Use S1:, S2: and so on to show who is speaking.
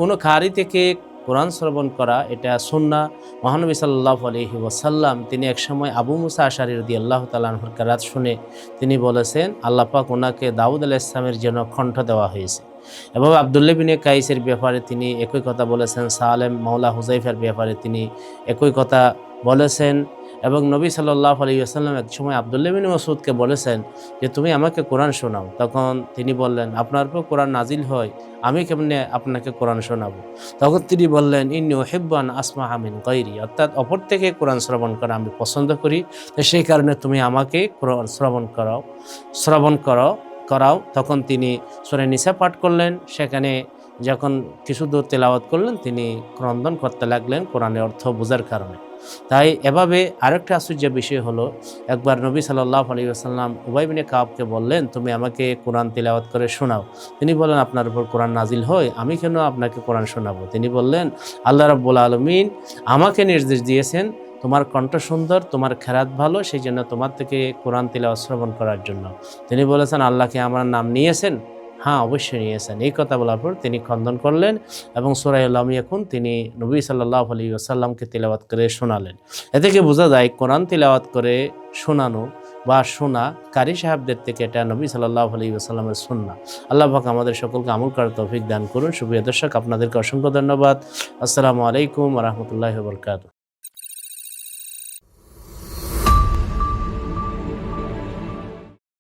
S1: কোনো কারি থেকে কোরআন শ্রবণ করা এটা সুন্নাহ। মহানবী সাল্লাল্লাহু আলাইহি ওয়াসাল্লাম তিনি একসময় আবু মুসা আশআরী রাদিয়াল্লাহু তাআলা আনহুর কেরাত শুনে তিনি বলেছেন আল্লাহ পাক ওনাকে দাউদ আলাইহিস সালামের জন্য কণ্ঠ দেওয়া হয়েছে। এবং আব্দুল্লাহ বিন কাইসের ব্যাপারে তিনি একই কথা বলেছেন, সালেম মাওলা হুযাইফার ব্যাপারে তিনি একই কথা বলেছেন। এবং নবী সাল্লাল্লাহু আলাইহি ওয়াসাল্লাম এক সময় আব্দুল্লাহ বিন মাসউদকে বলেছেন যে তুমি আমাকে কোরআন শোনাও। তখন তিনি বললেন আপনার উপর কোরআন নাজিল হয়, আমি কেমনে আপনাকে কোরআন শোনাবো? তখন তিনি বললেন ইন্নী উহিব্বু আন আসমাআ মিন গায়রি, অর্থাৎ অপর থেকে কোরআন শ্রবণ করা আমি পছন্দ করি, তো সেই কারণে তুমি আমাকে কোরআন শ্রবণ করাও। তখন তিনি সূরা নিসা পাঠ করলেন। সেখানে যখন কিছু দূর তেলাওয়াত করলেন তিনি ক্রন্দন করতে লাগলেন কোরআনের অর্থ বোঝার কারণে। তাই এভাবে আরেকটা আশ্চর্য বিষয় হলো, একবার নবী সাল্লাল্লাহু আলাইহি ওয়াসাল্লাম উবাই বিন কাবকে বললেন তুমি আমাকে কোরআন তিলাওয়াত করে শোনাও। তিনি বললেন আপনার উপর কোরআন নাজিল হয়, আমি কেন আপনাকে কোরআন শোনাবো? তিনি বললেন আল্লাহ রাব্বুল আলামিন আমাকে নির্দেশ দিয়েছেন তোমার কণ্ঠ সুন্দর, তোমার খেরাত ভালো, সেই জন্য তোমার থেকে কোরআন তিলাওয়াত শ্রবণ করার জন্য। তিনি বলেছেন আল্লাহকে আমার নাম নিয়েছেন? হ্যাঁ, অবশ্যই নিয়েছেন। এই কথা বলার পর তিনি খণ্ডন করলেন এবং সূরা লাম ইয়াকুন তিনি নবী সাল্লাল্লাহু আলাইহি ওয়াসাল্লামকে তিলাওয়াত করে শোনালেন। এ থেকে বোঝা যায় কোরআন তিলাওয়াত করে শোনানো বা শোনা কারি সাহেবদের থেকে এটা নবী সাল্লাল্লাহু আলাইহি ওয়াসাল্লামের সুন্নাহ। আল্লাহ পাক আমাদের সকলকে আমল করার তৌফিক দান করুন। সুপ্রিয় দর্শক, আপনাদেরকে অসংখ্য ধন্যবাদ। আসসালামু আলাইকুম ওয়া রাহমাতুল্লাহি ওয়া বারাকাতুহু।